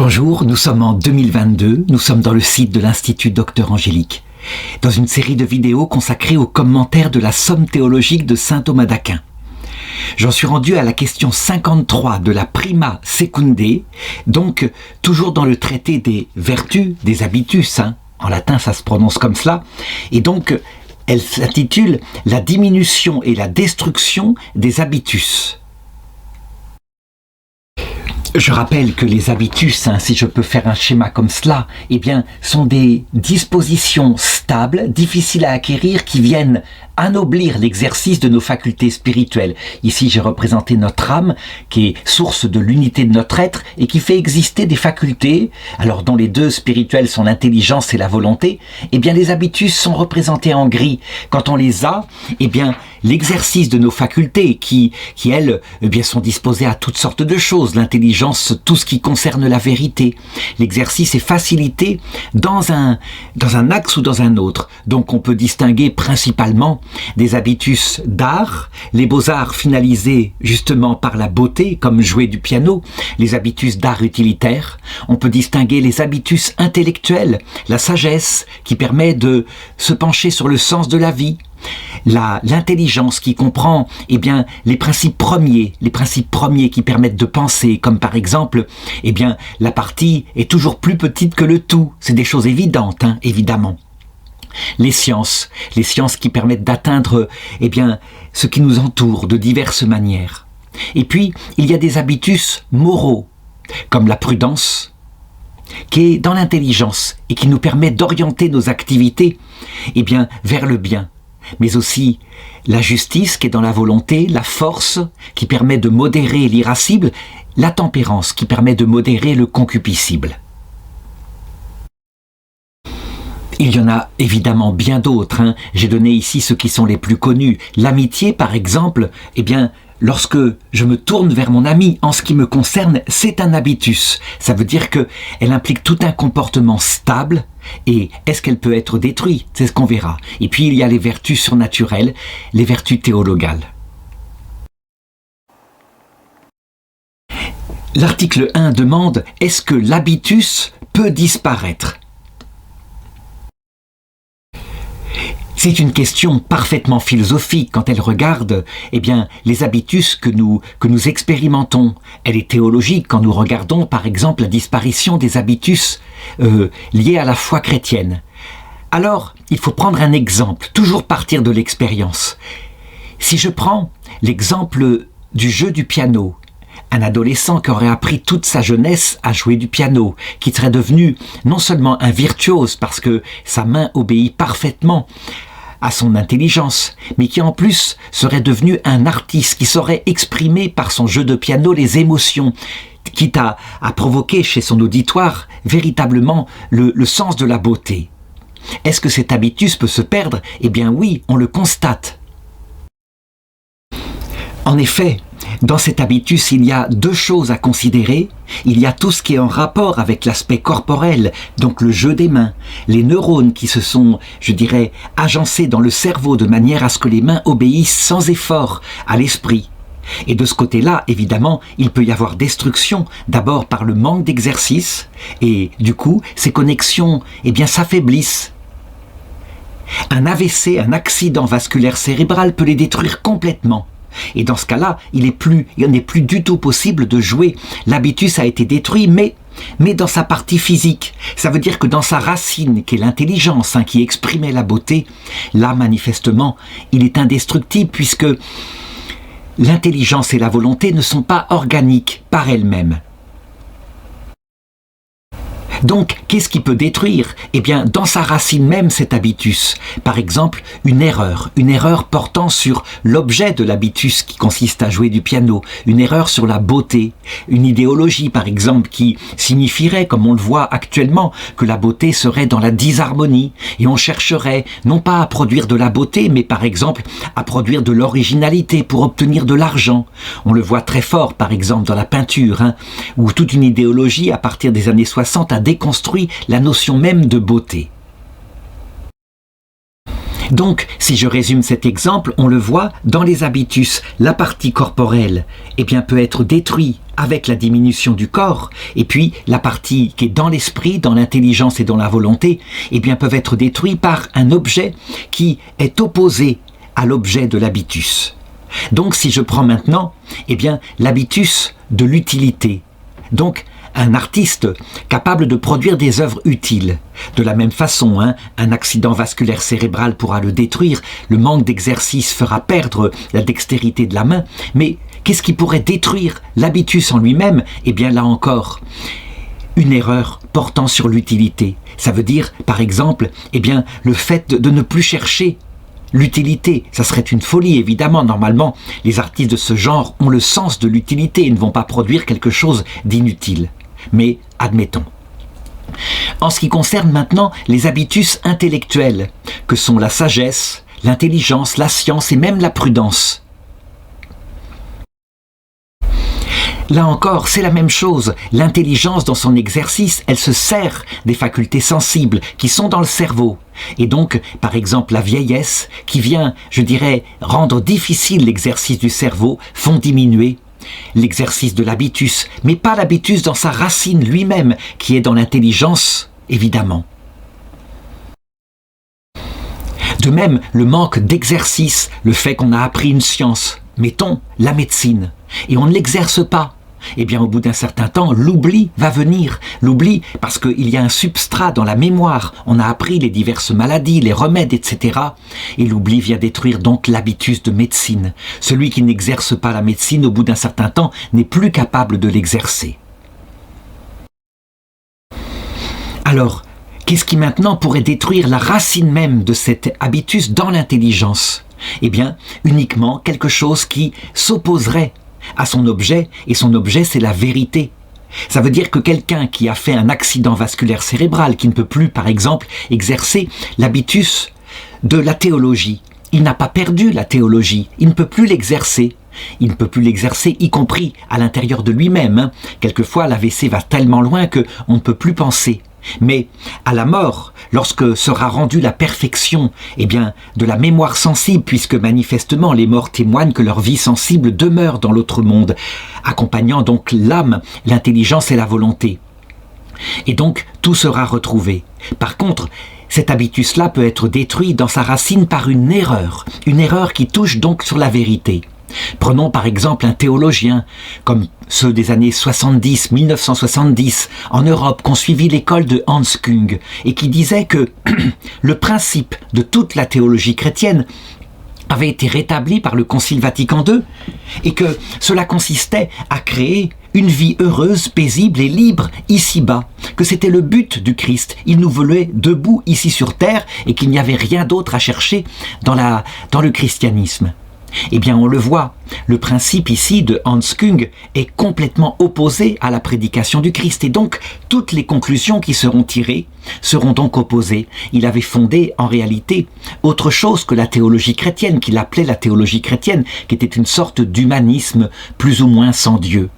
Bonjour, nous sommes en 2022, nous sommes dans le site de l'Institut Docteur Angélique, dans une série de vidéos consacrées aux commentaires de la Somme théologique de saint Thomas d'Aquin. J'en suis rendu à la question 53 de la Prima Secundae, donc toujours dans le traité des vertus, des habitus, en latin ça se prononce comme cela, et donc elle s'intitule « La diminution et la destruction des habitus ». Je rappelle que les habitus, si je peux faire un schéma comme cela, sont des dispositions stables, difficiles à acquérir, qui viennent anoblir l'exercice de nos facultés spirituelles. Ici, j'ai représenté notre âme, qui est source de l'unité de notre être et qui fait exister des facultés, alors dont les deux spirituelles sont l'intelligence et la volonté. Les habitus sont représentés en gris. Quand on les a, l'exercice de nos facultés qui elles, sont disposées à toutes sortes de choses. L'intelligence, tout ce qui concerne la vérité. L'exercice est facilité dans un axe ou dans un autre. Donc on peut distinguer principalement des habitus d'art, les beaux-arts finalisés justement par la beauté, comme jouer du piano, les habitus d'art utilitaire. On peut distinguer les habitus intellectuels, la sagesse qui permet de se pencher sur le sens de la vie, l'intelligence qui comprend les principes premiers qui permettent de penser, comme par exemple la partie est toujours plus petite que le tout. C'est des choses évidentes, évidemment. Les sciences qui permettent d'atteindre ce qui nous entoure de diverses manières. Et puis il y a des habitus moraux, comme la prudence, qui est dans l'intelligence et qui nous permet d'orienter nos activités vers le bien. Mais aussi la justice qui est dans la volonté, la force qui permet de modérer l'irascible, la tempérance qui permet de modérer le concupiscible. Il y en a évidemment bien d'autres. J'ai donné ici ceux qui sont les plus connus. L'amitié, par exemple, lorsque je me tourne vers mon ami, en ce qui me concerne, c'est un habitus. Ça veut dire qu'elle implique tout un comportement stable. Et est-ce qu'elle peut être détruite? C'est ce qu'on verra. Et puis il y a les vertus surnaturelles, les vertus théologales. L'article 1 demande « Est-ce que l'habitus peut disparaître ?» C'est une question parfaitement philosophique quand elle regarde les habitus que nous expérimentons. Elle est théologique quand nous regardons par exemple la disparition des habitus liés à la foi chrétienne. Alors, il faut prendre un exemple, toujours partir de l'expérience. Si je prends l'exemple du jeu du piano, un adolescent qui aurait appris toute sa jeunesse à jouer du piano, qui serait devenu non seulement un virtuose parce que sa main obéit parfaitement à son intelligence, mais qui en plus serait devenu un artiste qui saurait exprimer par son jeu de piano les émotions, quitte à provoquer chez son auditoire véritablement le sens de la beauté. Est-ce que cet habitus peut se perdre? Oui, on le constate. En effet, dans cet habitus, il y a deux choses à considérer. Il y a tout ce qui est en rapport avec l'aspect corporel, donc le jeu des mains, les neurones qui se sont, agencés dans le cerveau de manière à ce que les mains obéissent sans effort à l'esprit. Et de ce côté-là, évidemment, il peut y avoir destruction, d'abord par le manque d'exercice, et du coup, ces connexions, s'affaiblissent. Un AVC, un accident vasculaire cérébral peut les détruire complètement. Et dans ce cas-là, il n'est plus du tout possible de jouer. L'habitus a été détruit, mais dans sa partie physique. Ça veut dire que dans sa racine, qui est l'intelligence, qui exprimait la beauté, là, manifestement, il est indestructible puisque l'intelligence et la volonté ne sont pas organiques par elles-mêmes. Donc, qu'est-ce qui peut détruire? Dans sa racine même, cet habitus. Par exemple, une erreur portant sur l'objet de l'habitus qui consiste à jouer du piano, une erreur sur la beauté, une idéologie, par exemple, qui signifierait, comme on le voit actuellement, que la beauté serait dans la disharmonie, et on chercherait non pas à produire de la beauté, mais par exemple à produire de l'originalité pour obtenir de l'argent. On le voit très fort, par exemple, dans la peinture, où toute une idéologie, à partir des années 60, a déconstruit la notion même de beauté. Donc, si je résume cet exemple, on le voit dans les habitus, la partie corporelle, eh bien, peut être détruite avec la diminution du corps, et puis la partie qui est dans l'esprit, dans l'intelligence et dans la volonté, eh bien, peuvent être détruits par un objet qui est opposé à l'objet de l'habitus. Donc, si je prends maintenant, eh bien, l'habitus de l'utilité, donc un artiste capable de produire des œuvres utiles. De la même façon, un accident vasculaire cérébral pourra le détruire, le manque d'exercice fera perdre la dextérité de la main, mais qu'est-ce qui pourrait détruire l'habitus en lui-même? Eh bien là encore, une erreur portant sur l'utilité. Ça veut dire, par exemple, eh bien, le fait de ne plus chercher l'utilité. Ça serait une folie, évidemment. Normalement, les artistes de ce genre ont le sens de l'utilité et ne vont pas produire quelque chose d'inutile. Mais admettons. En ce qui concerne maintenant les habitus intellectuels, que sont la sagesse, l'intelligence, la science et même la prudence. Là encore, c'est la même chose. L'intelligence dans son exercice, elle se sert des facultés sensibles qui sont dans le cerveau. Et donc, par exemple, la vieillesse, qui vient, je dirais, rendre difficile l'exercice du cerveau, font diminuer l'exercice de l'habitus, mais pas l'habitus dans sa racine lui-même, qui est dans l'intelligence, évidemment. De même, le manque d'exercice, le fait qu'on a appris une science, mettons la médecine, et on ne l'exerce pas, eh bien au bout d'un certain temps, l'oubli va venir. L'oubli parce qu'il y a un substrat dans la mémoire. On a appris les diverses maladies, les remèdes, etc. Et l'oubli vient détruire donc l'habitus de médecine. Celui qui n'exerce pas la médecine, au bout d'un certain temps, n'est plus capable de l'exercer. Alors, qu'est-ce qui maintenant pourrait détruire la racine même de cet habitus dans l'intelligence? Eh bien, uniquement quelque chose qui s'opposerait à son objet, et son objet c'est la vérité. Ça veut dire que quelqu'un qui a fait un accident vasculaire cérébral, qui ne peut plus par exemple exercer l'habitus de la théologie, il n'a pas perdu la théologie, il ne peut plus l'exercer. Il ne peut plus l'exercer, y compris à l'intérieur de lui-même. Quelquefois l'AVC va tellement loin qu'on ne peut plus penser. Mais à la mort, lorsque sera rendue la perfection, eh bien, de la mémoire sensible, puisque manifestement les morts témoignent que leur vie sensible demeure dans l'autre monde, accompagnant donc l'âme, l'intelligence et la volonté. Et donc, tout sera retrouvé. Par contre, cet habitus-là peut être détruit dans sa racine par une erreur qui touche donc sur la vérité. Prenons par exemple un théologien, comme ceux des années 70, 1970, en Europe, qu'ont suivi l'école de Hans Küng, et qui disait que le principe de toute la théologie chrétienne avait été rétabli par le Concile Vatican II, et que cela consistait à créer une vie heureuse, paisible et libre ici-bas, que c'était le but du Christ. Il nous voulait debout ici sur terre, et qu'il n'y avait rien d'autre à chercher dans le christianisme. Eh bien, on le voit, le principe ici de Hans Küng est complètement opposé à la prédication du Christ, et donc toutes les conclusions qui seront tirées seront donc opposées. Il avait fondé en réalité autre chose que la théologie chrétienne, qu'il appelait la théologie chrétienne, qui était une sorte d'humanisme plus ou moins sans Dieu.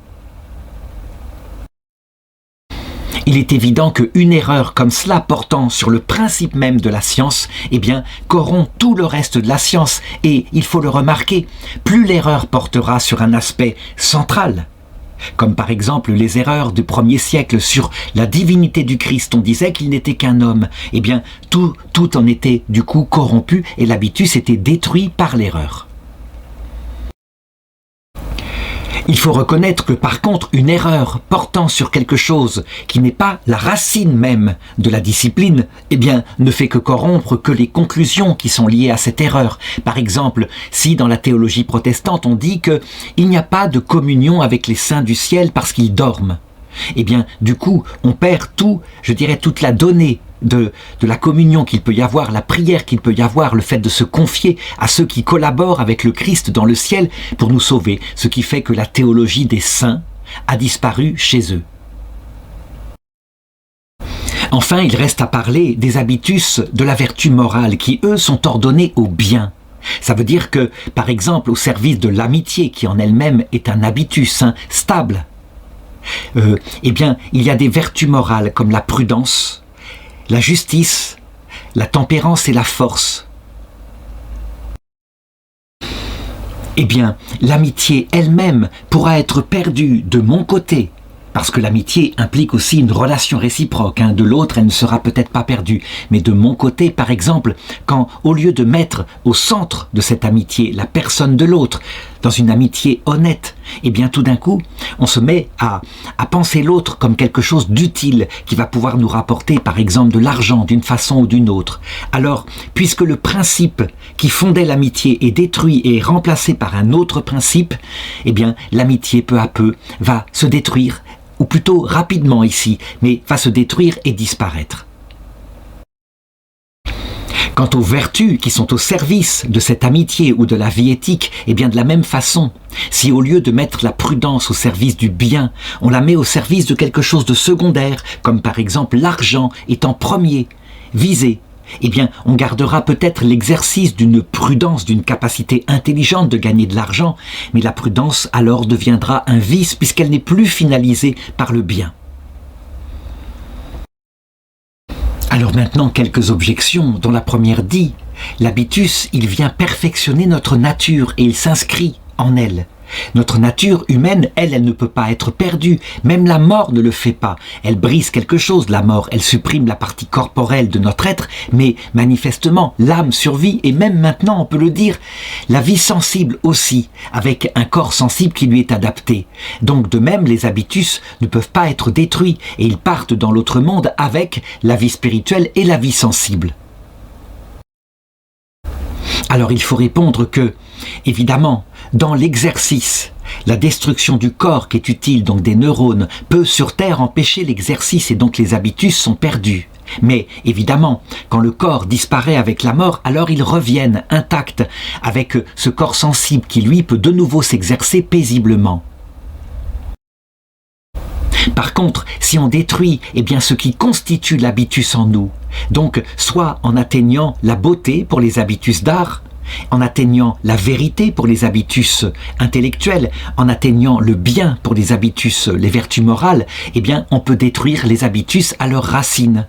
Il est évident qu'une erreur comme cela portant sur le principe même de la science, eh bien, corrompt tout le reste de la science. Et il faut le remarquer, plus l'erreur portera sur un aspect central, comme par exemple les erreurs du 1er siècle sur la divinité du Christ, on disait qu'il n'était qu'un homme, eh bien, tout en était du coup corrompu et l'habitus était détruit par l'erreur. Il faut reconnaître que par contre, une erreur portant sur quelque chose qui n'est pas la racine même de la discipline, eh bien, ne fait que corrompre que les conclusions qui sont liées à cette erreur. Par exemple, si dans la théologie protestante on dit qu'il n'y a pas de communion avec les saints du ciel parce qu'ils dorment, eh bien, du coup, on perd tout, je dirais, toute la donnée de la communion qu'il peut y avoir, la prière qu'il peut y avoir, le fait de se confier à ceux qui collaborent avec le Christ dans le ciel pour nous sauver, ce qui fait que la théologie des saints a disparu chez eux. Enfin, il reste à parler des habitus de la vertu morale qui, eux, sont ordonnés au bien. Ça veut dire que, par exemple, au service de l'amitié, qui en elle-même est un habitus stable, eh bien, il y a des vertus morales comme la prudence, la justice, la tempérance et la force. eh bien, l'amitié elle-même pourra être perdue de mon côté, parce que l'amitié implique aussi une relation réciproque. De l'autre, elle ne sera peut-être pas perdue. Mais de mon côté, par exemple, quand au lieu de mettre au centre de cette amitié la personne de l'autre, dans une amitié honnête, eh bien tout d'un coup, on se met à penser l'autre comme quelque chose d'utile qui va pouvoir nous rapporter, par exemple, de l'argent d'une façon ou d'une autre. Alors, puisque le principe qui fondait l'amitié est détruit et est remplacé par un autre principe, eh bien l'amitié peu à peu va se détruire, ou plutôt rapidement ici, mais va se détruire et disparaître. Quant aux vertus qui sont au service de cette amitié ou de la vie éthique, eh bien de la même façon, si au lieu de mettre la prudence au service du bien, on la met au service de quelque chose de secondaire, comme par exemple l'argent étant premier, visé, eh bien on gardera peut-être l'exercice d'une prudence, d'une capacité intelligente de gagner de l'argent, mais la prudence alors deviendra un vice puisqu'elle n'est plus finalisée par le bien. Alors maintenant, quelques objections, dont la première dit « L'habitus, il vient perfectionner notre nature et il s'inscrit en elle. Notre nature humaine, elle ne peut pas être perdue. Même la mort ne le fait pas. Elle brise quelque chose, la mort. Elle supprime la partie corporelle de notre être, mais manifestement, l'âme survit et même maintenant, on peut le dire, la vie sensible aussi, avec un corps sensible qui lui est adapté. Donc de même, les habitus ne peuvent pas être détruits et ils partent dans l'autre monde avec la vie spirituelle et la vie sensible. Alors il faut répondre que, évidemment, dans l'exercice, la destruction du corps qui est utile, donc des neurones, peut sur Terre empêcher l'exercice et donc les habitus sont perdus. Mais évidemment, quand le corps disparaît avec la mort, alors ils reviennent intacts avec ce corps sensible qui lui peut de nouveau s'exercer paisiblement. Par contre, si on détruit ce qui constitue l'habitus en nous, donc soit en atteignant la beauté pour les habitus d'art, en atteignant la vérité pour les habitus intellectuels, en atteignant le bien pour les habitus, les vertus morales, on peut détruire les habitus à leurs racines.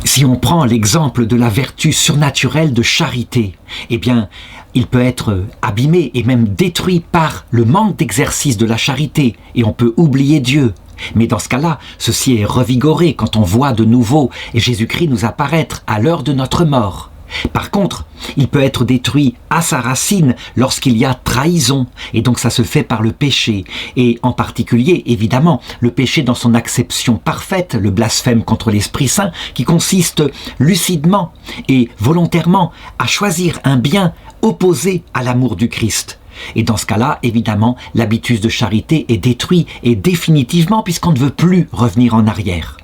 Si on prend l'exemple de la vertu surnaturelle de charité, il peut être abîmé et même détruit par le manque d'exercice de la charité et on peut oublier Dieu. Mais dans ce cas-là, ceci est revigoré quand on voit de nouveau Jésus-Christ nous apparaître à l'heure de notre mort. Par contre, il peut être détruit à sa racine lorsqu'il y a trahison, et donc ça se fait par le péché, et en particulier, évidemment, le péché dans son acception parfaite, le blasphème contre l'Esprit Saint, qui consiste lucidement et volontairement à choisir un bien opposé à l'amour du Christ. Et dans ce cas-là, évidemment, l'habitus de charité est détruit, et définitivement, puisqu'on ne veut plus revenir en arrière.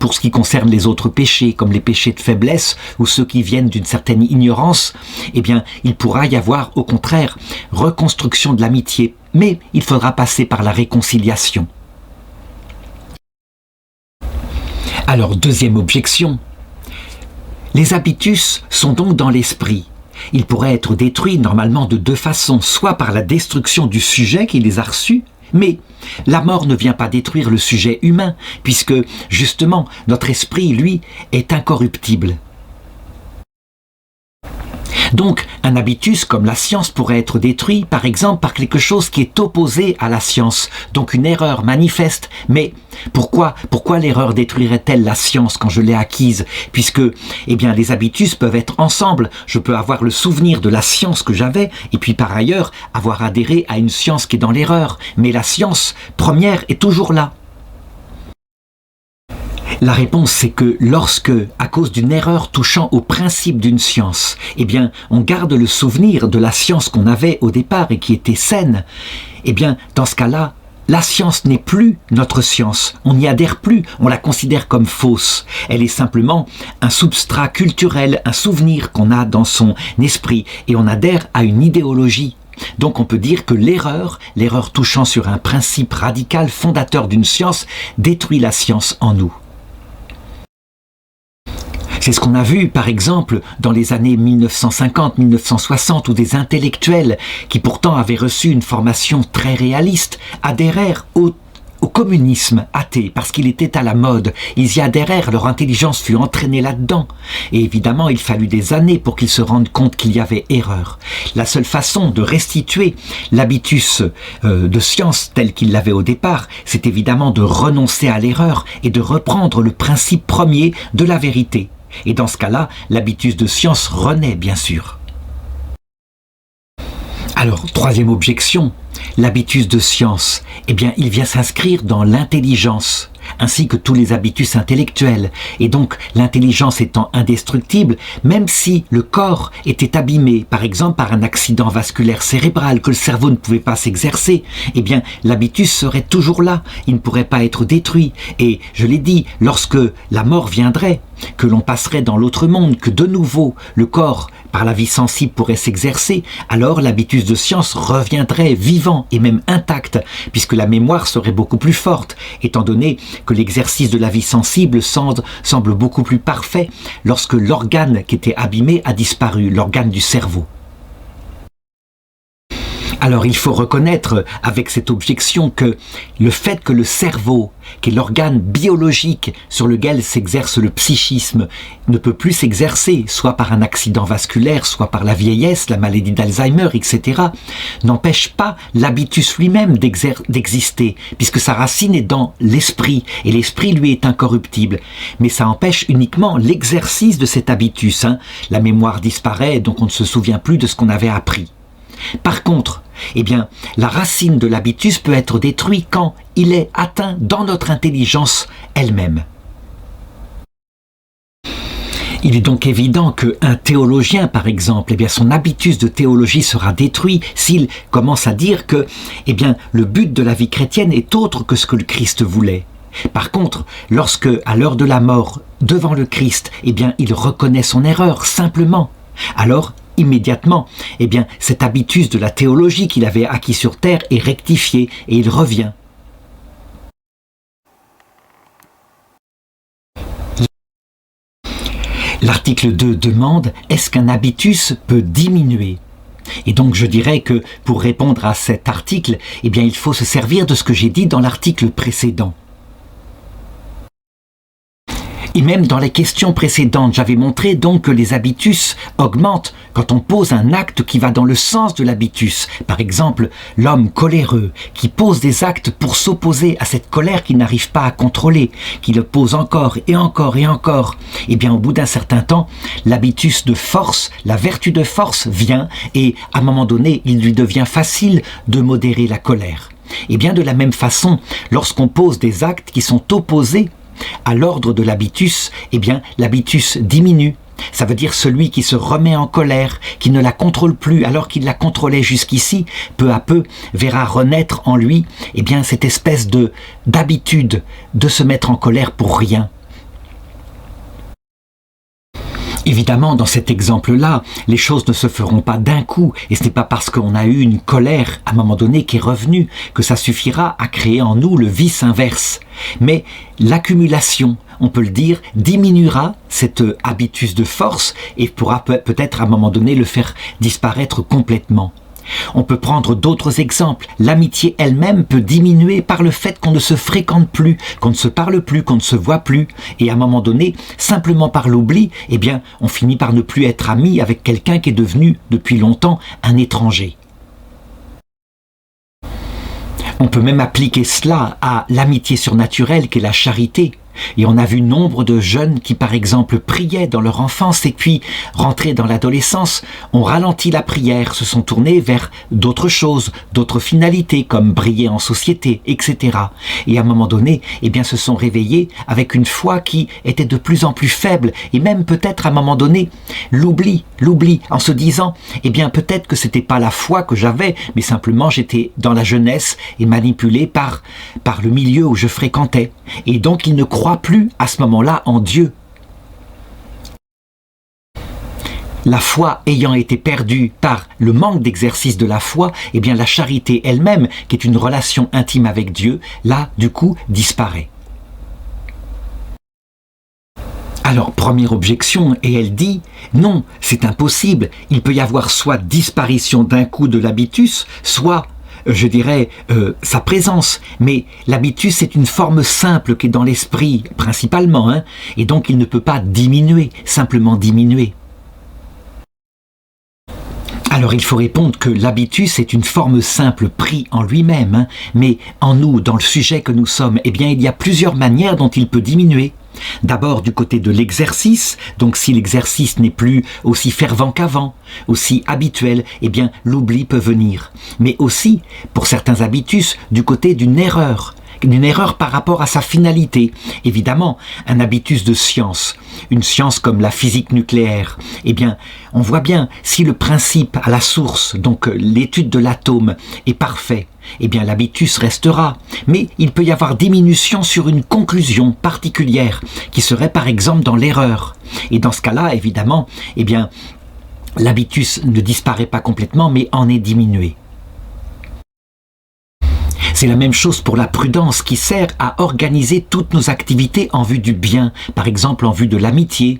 Pour ce qui concerne les autres péchés, comme les péchés de faiblesse ou ceux qui viennent d'une certaine ignorance, il pourra y avoir au contraire reconstruction de l'amitié, mais il faudra passer par la réconciliation. Alors, deuxième objection, les habitus sont donc dans l'esprit. Ils pourraient être détruits normalement de deux façons, soit par la destruction du sujet qui les a reçus, mais la mort ne vient pas détruire le sujet humain, puisque, justement, notre esprit, lui, est incorruptible. Donc, un habitus comme la science pourrait être détruit, par exemple, par quelque chose qui est opposé à la science, donc une erreur manifeste. Mais pourquoi l'erreur détruirait-elle la science quand je l'ai acquise? Puisque, les habitus peuvent être ensemble. Je peux avoir le souvenir de la science que j'avais, et puis par ailleurs, avoir adhéré à une science qui est dans l'erreur. Mais la science première est toujours là. La réponse, c'est que lorsque, à cause d'une erreur touchant au principe d'une science, on garde le souvenir de la science qu'on avait au départ et qui était saine, dans ce cas-là, la science n'est plus notre science, on n'y adhère plus, on la considère comme fausse. Elle est simplement un substrat culturel, un souvenir qu'on a dans son esprit et on adhère à une idéologie. Donc on peut dire que l'erreur touchant sur un principe radical fondateur d'une science, détruit la science en nous. C'est ce qu'on a vu, par exemple, dans les années 1950-1960, où des intellectuels, qui pourtant avaient reçu une formation très réaliste, adhérèrent au communisme athée, parce qu'il était à la mode. Ils y adhérèrent, leur intelligence fut entraînée là-dedans. Et évidemment, il fallut des années pour qu'ils se rendent compte qu'il y avait erreur. La seule façon de restituer l'habitus de science tel qu'il l'avait au départ, c'est évidemment de renoncer à l'erreur et de reprendre le principe premier de la vérité. Et dans ce cas-là, l'habitus de science renaît, bien sûr. Alors, troisième objection, l'habitus de science, eh bien, il vient s'inscrire dans l'intelligence, ainsi que tous les habitus intellectuels. Et donc, l'intelligence étant indestructible, même si le corps était abîmé, par exemple par un accident vasculaire cérébral, que le cerveau ne pouvait pas s'exercer, eh bien, l'habitus serait toujours là, il ne pourrait pas être détruit. Et je l'ai dit, lorsque la mort viendrait, que l'on passerait dans l'autre monde, que de nouveau le corps, par la vie sensible, pourrait s'exercer, alors l'habitus de science reviendrait vivant et même intact, puisque la mémoire serait beaucoup plus forte, étant donné que l'exercice de la vie sensible semble beaucoup plus parfait lorsque l'organe qui était abîmé a disparu, l'organe du cerveau. Alors il faut reconnaître avec cette objection que le fait que le cerveau, qui est l'organe biologique sur lequel s'exerce le psychisme, ne peut plus s'exercer, soit par un accident vasculaire, soit par la vieillesse, la maladie d'Alzheimer, etc., n'empêche pas l'habitus lui-même d'exister, puisque sa racine est dans l'esprit, et l'esprit lui est incorruptible. Mais ça empêche uniquement l'exercice de cet habitus. La mémoire disparaît, donc on ne se souvient plus de ce qu'on avait appris. Par contre, eh bien, la racine de l'habitus peut être détruite quand il est atteint dans notre intelligence elle-même. Il est donc évident qu'un théologien, par exemple, eh bien, son habitus de théologie sera détruit s'il commence à dire que eh bien, le but de la vie chrétienne est autre que ce que le Christ voulait. Par contre, lorsque, à l'heure de la mort, devant le Christ, eh bien, il reconnaît son erreur, simplement, alors, immédiatement, eh bien, cet habitus de la théologie qu'il avait acquis sur terre est rectifié et il revient. L'article 2 demande « Est-ce qu'un habitus peut diminuer ?» Et donc je dirais que pour répondre à cet article, eh bien, il faut se servir de ce que j'ai dit dans l'article précédent. Et même dans les questions précédentes, j'avais montré donc que les habitus augmentent quand on pose un acte qui va dans le sens de l'habitus. Par exemple, l'homme coléreux qui pose des actes pour s'opposer à cette colère qu'il n'arrive pas à contrôler, qui le pose encore et encore et encore. Et bien au bout d'un certain temps, l'habitus de force, la vertu de force vient et à un moment donné, il lui devient facile de modérer la colère. Et bien de la même façon, lorsqu'on pose des actes qui sont opposés à l'ordre de l'habitus, eh bien, l'habitus diminue. Ça veut dire celui qui se remet en colère, qui ne la contrôle plus alors qu'il la contrôlait jusqu'ici, peu à peu verra renaître en lui, eh bien, cette espèce d'habitude de se mettre en colère pour rien. Évidemment, dans cet exemple-là, les choses ne se feront pas d'un coup, et ce n'est pas parce qu'on a eu une colère à un moment donné qui est revenue que ça suffira à créer en nous le vice inverse. Mais l'accumulation, on peut le dire, diminuera cet habitus de force et pourra peut-être à un moment donné le faire disparaître complètement. On peut prendre d'autres exemples. L'amitié elle-même peut diminuer par le fait qu'on ne se fréquente plus, qu'on ne se parle plus, qu'on ne se voit plus. Et à un moment donné, simplement par l'oubli, eh bien, on finit par ne plus être ami avec quelqu'un qui est devenu, depuis longtemps, un étranger. On peut même appliquer cela à l'amitié surnaturelle qu'est la charité. Et on a vu nombre de jeunes qui, par exemple, priaient dans leur enfance et puis, rentrés dans l'adolescence, ont ralenti la prière, se sont tournés vers d'autres choses, d'autres finalités, comme briller en société, etc. Et à un moment donné, eh bien, se sont réveillés avec une foi qui était de plus en plus faible, et même peut-être à un moment donné, l'oubli, en se disant, eh bien, peut-être que c'était pas la foi que j'avais, mais simplement j'étais dans la jeunesse et manipulé par le milieu où je fréquentais. Et donc, ils ne croient plus à ce moment-là en Dieu. La foi ayant été perdue par le manque d'exercice de la foi, eh bien la charité elle-même, qui est une relation intime avec Dieu, là, du coup, disparaît. Alors, première objection, et elle dit, non, c'est impossible, il peut y avoir soit disparition d'un coup de l'habitus, soit je dirais, sa présence. Mais l'habitus, c'est une forme simple qui est dans l'esprit, principalement, hein, et donc il ne peut pas diminuer, simplement diminuer. Alors il faut répondre que l'habitus est une forme simple pris en lui-même, hein, mais en nous, dans le sujet que nous sommes, eh bien il y a plusieurs manières dont il peut diminuer. D'abord du côté de l'exercice, donc si l'exercice n'est plus aussi fervent qu'avant, aussi habituel, eh bien l'oubli peut venir. Mais aussi, pour certains habitus, du côté d'une erreur par rapport à sa finalité. Évidemment, un habitus de science, une science comme la physique nucléaire, eh bien, on voit bien, si le principe à la source, donc l'étude de l'atome, est parfait, eh bien l'habitus restera. Mais il peut y avoir diminution sur une conclusion particulière, qui serait par exemple dans l'erreur. Et dans ce cas-là, évidemment, eh bien, l'habitus ne disparaît pas complètement, mais en est diminué. C'est la même chose pour la prudence qui sert à organiser toutes nos activités en vue du bien, par exemple en vue de l'amitié.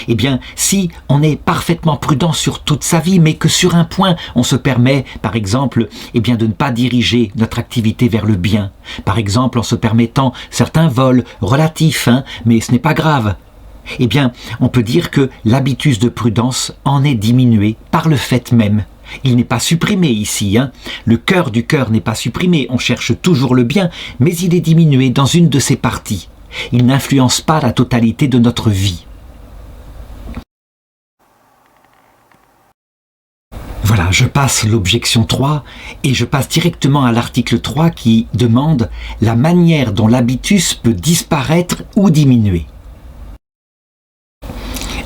Eh bien, si on est parfaitement prudent sur toute sa vie, mais que sur un point, on se permet, par exemple, eh bien, de ne pas diriger notre activité vers le bien. Par exemple, en se permettant certains vols relatifs, hein, mais ce n'est pas grave. Eh bien, on peut dire que l'habitus de prudence en est diminué par le fait même. Il n'est pas supprimé ici, hein. Le cœur du cœur n'est pas supprimé, on cherche toujours le bien, mais il est diminué dans une de ses parties. Il n'influence pas la totalité de notre vie. Voilà, je passe l'objection 3 et je passe directement à l'article 3 qui demande la manière dont l'habitus peut disparaître ou diminuer.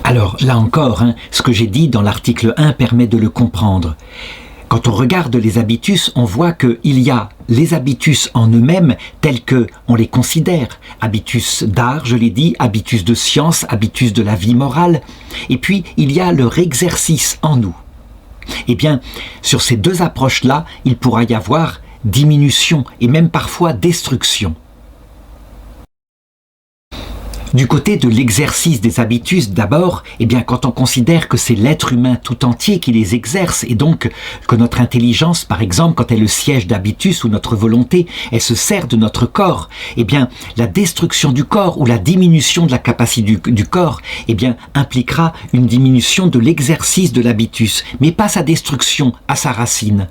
Alors, là encore, hein, ce que j'ai dit dans l'article 1 permet de le comprendre. Quand on regarde les habitus, on voit qu'il y a les habitus en eux-mêmes tels que on les considère. Habitus d'art, je l'ai dit, habitus de science, habitus de la vie morale. Et puis, il y a leur exercice en nous. Eh bien, sur ces deux approches-là, il pourra y avoir diminution et même parfois destruction. Du côté de l'exercice des habitus, d'abord, eh bien, quand on considère que c'est l'être humain tout entier qui les exerce, et donc que notre intelligence, par exemple, quand elle est le siège d'habitus ou notre volonté, elle se sert de notre corps, eh bien, la destruction du corps ou la diminution de la capacité du corps, eh bien, impliquera une diminution de l'exercice de l'habitus, mais pas sa destruction à sa racine.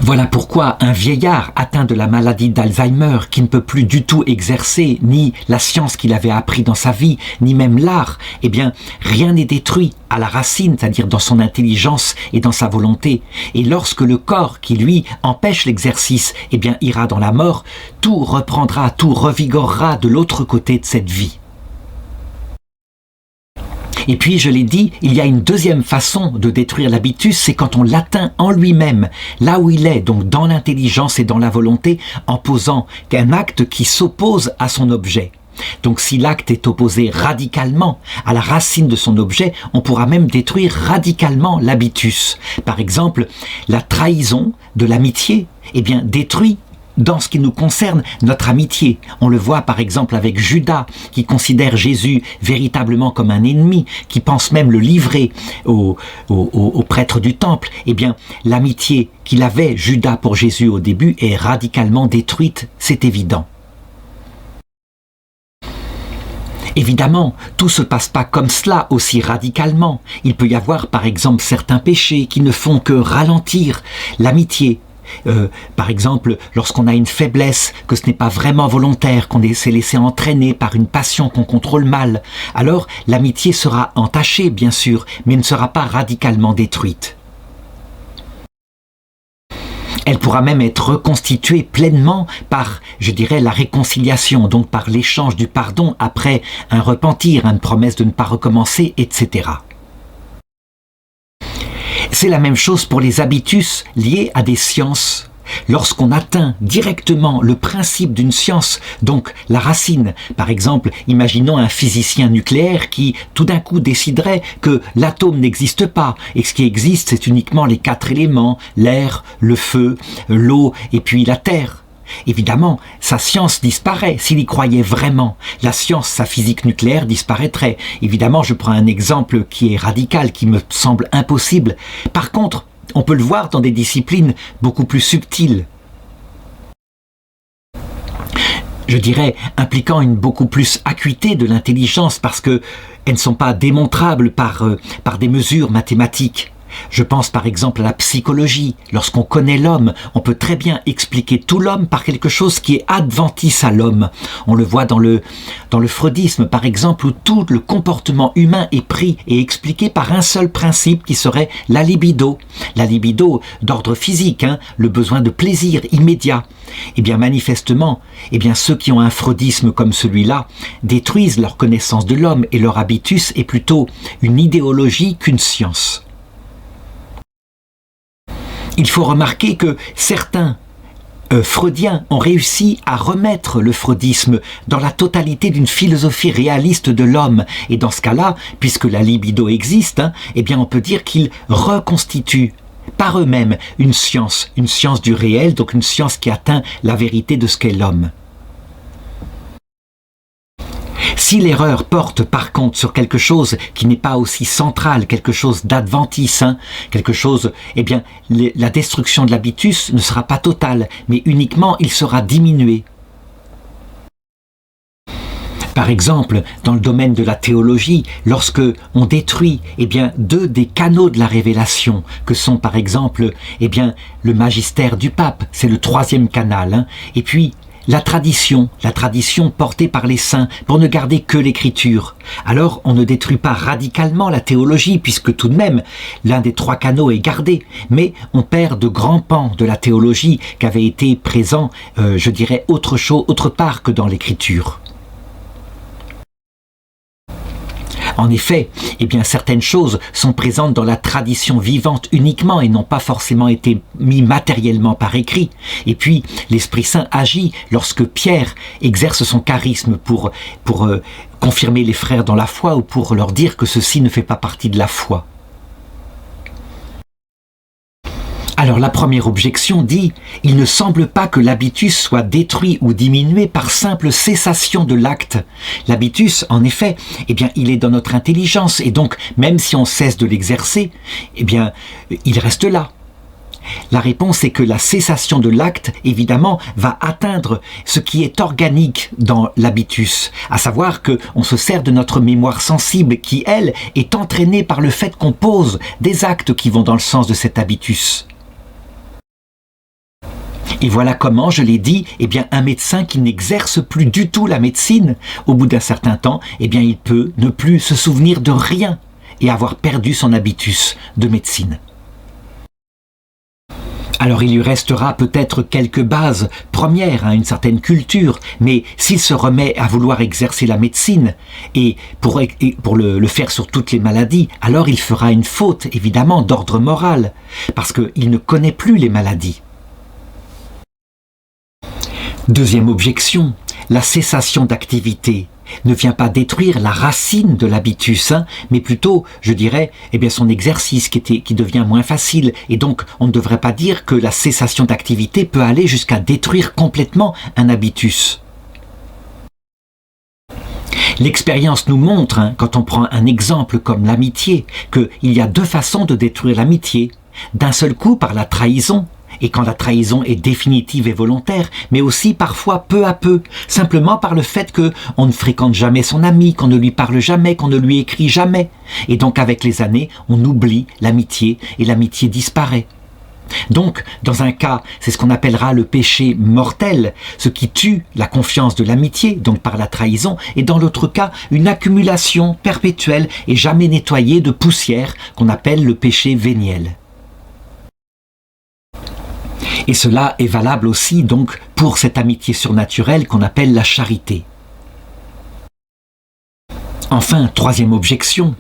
Voilà pourquoi un vieillard atteint de la maladie d'Alzheimer, qui ne peut plus du tout exercer ni la science qu'il avait appris dans sa vie, ni même l'art, eh bien, rien n'est détruit à la racine, c'est-à-dire dans son intelligence et dans sa volonté. Et lorsque le corps qui, lui, empêche l'exercice, eh bien, ira dans la mort, tout reprendra, tout revigorera de l'autre côté de cette vie. Et puis, je l'ai dit, il y a une deuxième façon de détruire l'habitus, c'est quand on l'atteint en lui-même, là où il est, donc dans l'intelligence et dans la volonté, en posant un acte qui s'oppose à son objet. Donc si l'acte est opposé radicalement à la racine de son objet, on pourra même détruire radicalement l'habitus. Par exemple, la trahison de l'amitié, eh bien, détruit dans ce qui nous concerne, notre amitié. On le voit par exemple avec Judas, qui considère Jésus véritablement comme un ennemi, qui pense même le livrer au prêtre du temple. Eh bien, l'amitié qu'il avait, Judas, pour Jésus au début, est radicalement détruite, c'est évident. Évidemment, tout ne se passe pas comme cela aussi radicalement. Il peut y avoir par exemple certains péchés qui ne font que ralentir l'amitié. Par exemple, lorsqu'on a une faiblesse, que ce n'est pas vraiment volontaire, qu'on s'est laissé entraîner par une passion qu'on contrôle mal, alors l'amitié sera entachée, bien sûr, mais ne sera pas radicalement détruite. Elle pourra même être reconstituée pleinement par, je dirais, la réconciliation, donc par l'échange du pardon après un repentir, une promesse de ne pas recommencer, etc. C'est la même chose pour les habitus liés à des sciences. Lorsqu'on atteint directement le principe d'une science, donc la racine, par exemple, imaginons un physicien nucléaire qui tout d'un coup déciderait que l'atome n'existe pas et que ce qui existe c'est uniquement les 4 éléments, l'air, le feu, l'eau et puis la terre. Évidemment, sa science disparaît s'il y croyait vraiment. La science, sa physique nucléaire disparaîtrait. Évidemment, je prends un exemple qui est radical, qui me semble impossible. Par contre, on peut le voir dans des disciplines beaucoup plus subtiles. Je dirais, impliquant une beaucoup plus acuité de l'intelligence parce qu'elles ne sont pas démontrables par des mesures mathématiques. Je pense par exemple à la psychologie. Lorsqu'on connaît l'homme, on peut très bien expliquer tout l'homme par quelque chose qui est adventice à l'homme. On le voit dans le freudisme par exemple, où tout le comportement humain est pris et expliqué par un seul principe qui serait la libido. La libido d'ordre physique, le besoin de plaisir immédiat. Eh bien manifestement, ceux qui ont un freudisme comme celui-là détruisent leur connaissance de l'homme et leur habitus est plutôt une idéologie qu'une science. Il faut remarquer que certains freudiens ont réussi à remettre le freudisme dans la totalité d'une philosophie réaliste de l'homme. Et dans ce cas-là, puisque la libido existe, on peut dire qu'ils reconstituent par eux-mêmes une science du réel, donc une science qui atteint la vérité de ce qu'est l'homme. Si l'erreur porte par contre sur quelque chose qui n'est pas aussi central, quelque chose d'adventice, quelque chose, la destruction de l'habitus ne sera pas totale, mais uniquement il sera diminué. Par exemple, dans le domaine de la théologie, lorsque on détruit deux des canaux de la révélation, que sont par exemple le magistère du pape, c'est le 3e canal, et puis la tradition portée par les saints pour ne garder que l'écriture. Alors on ne détruit pas radicalement la théologie puisque tout de même l'un des 3 canaux est gardé, mais on perd de grands pans de la théologie qui avaient été présents, autre part que dans l'écriture. En effet, certaines choses sont présentes dans la tradition vivante uniquement et n'ont pas forcément été mis matériellement par écrit. Et puis, l'Esprit Saint agit lorsque Pierre exerce son charisme pour confirmer les frères dans la foi ou pour leur dire que ceci ne fait pas partie de la foi. Alors la première objection dit « Il ne semble pas que l'habitus soit détruit ou diminué par simple cessation de l'acte. L'habitus, en effet, il est dans notre intelligence et donc, même si on cesse de l'exercer, il reste là. » La réponse est que la cessation de l'acte, évidemment, va atteindre ce qui est organique dans l'habitus, à savoir qu'on se sert de notre mémoire sensible qui, elle, est entraînée par le fait qu'on pose des actes qui vont dans le sens de cet habitus. Et voilà comment, je l'ai dit, un médecin qui n'exerce plus du tout la médecine, au bout d'un certain temps, il peut ne plus se souvenir de rien et avoir perdu son habitus de médecine. Alors il lui restera peut-être quelques bases premières, une certaine culture, mais s'il se remet à vouloir exercer la médecine et pour le faire sur toutes les maladies, alors il fera une faute, évidemment, d'ordre moral, parce qu'il ne connaît plus les maladies. Deuxième objection, la cessation d'activité ne vient pas détruire la racine de l'habitus, mais plutôt, je dirais, son exercice qui devient moins facile. Et donc, on ne devrait pas dire que la cessation d'activité peut aller jusqu'à détruire complètement un habitus. L'expérience nous montre, quand on prend un exemple comme l'amitié, qu'il y a 2 façons de détruire l'amitié. D'un seul coup par la trahison, et quand la trahison est définitive et volontaire, mais aussi parfois peu à peu, simplement par le fait qu'on ne fréquente jamais son ami, qu'on ne lui parle jamais, qu'on ne lui écrit jamais. Et donc avec les années, on oublie l'amitié et l'amitié disparaît. Donc, dans un cas, c'est ce qu'on appellera le péché mortel, ce qui tue la confiance de l'amitié, donc par la trahison, et dans l'autre cas, une accumulation perpétuelle et jamais nettoyée de poussière qu'on appelle le péché véniel. Et cela est valable aussi donc pour cette amitié surnaturelle qu'on appelle la charité. Enfin, 3e objection,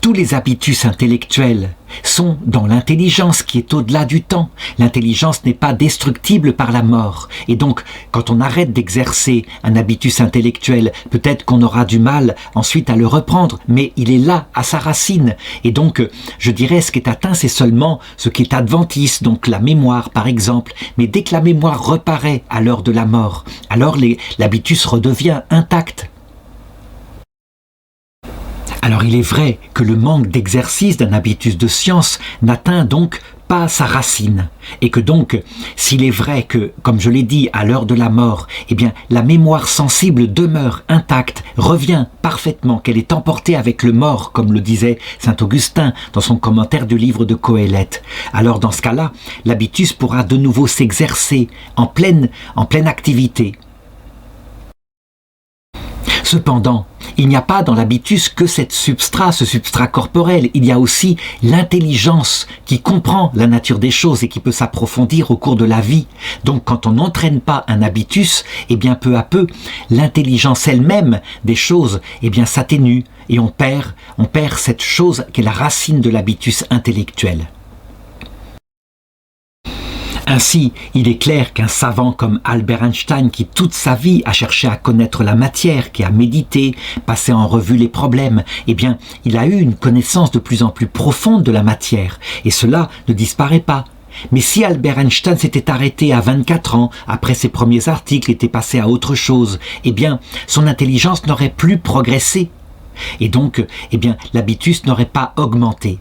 tous les habitus intellectuels sont dans l'intelligence qui est au-delà du temps. L'intelligence n'est pas destructible par la mort. Et donc, quand on arrête d'exercer un habitus intellectuel, peut-être qu'on aura du mal ensuite à le reprendre, mais il est là, à sa racine. Et donc, je dirais, ce qui est atteint, c'est seulement ce qui est adventice, donc la mémoire, par exemple. Mais dès que la mémoire reparaît à l'heure de la mort, alors l'habitus redevient intact. Alors il est vrai que le manque d'exercice d'un habitus de science n'atteint donc pas sa racine. Et que donc, s'il est vrai que, comme je l'ai dit, à l'heure de la mort, eh bien, la mémoire sensible demeure intacte, revient parfaitement, qu'elle est emportée avec le mort, comme le disait saint Augustin dans son commentaire du livre de Coëlette. Alors, dans ce cas-là, l'habitus pourra de nouveau s'exercer en pleine activité. Cependant, il n'y a pas dans l'habitus que ce substrat corporel. Il y a aussi l'intelligence qui comprend la nature des choses et qui peut s'approfondir au cours de la vie. Donc quand on n'entraîne pas un habitus, eh bien peu à peu, l'intelligence elle-même des choses eh bien s'atténue et on perd cette chose qui est la racine de l'habitus intellectuel. Ainsi, il est clair qu'un savant comme Albert Einstein, qui toute sa vie a cherché à connaître la matière, qui a médité, passé en revue les problèmes, eh bien, il a eu une connaissance de plus en plus profonde de la matière, et cela ne disparaît pas. Mais si Albert Einstein s'était arrêté à 24 ans, après ses premiers articles, était passé à autre chose, eh bien, son intelligence n'aurait plus progressé. Et donc, eh bien, l'habitus n'aurait pas augmenté.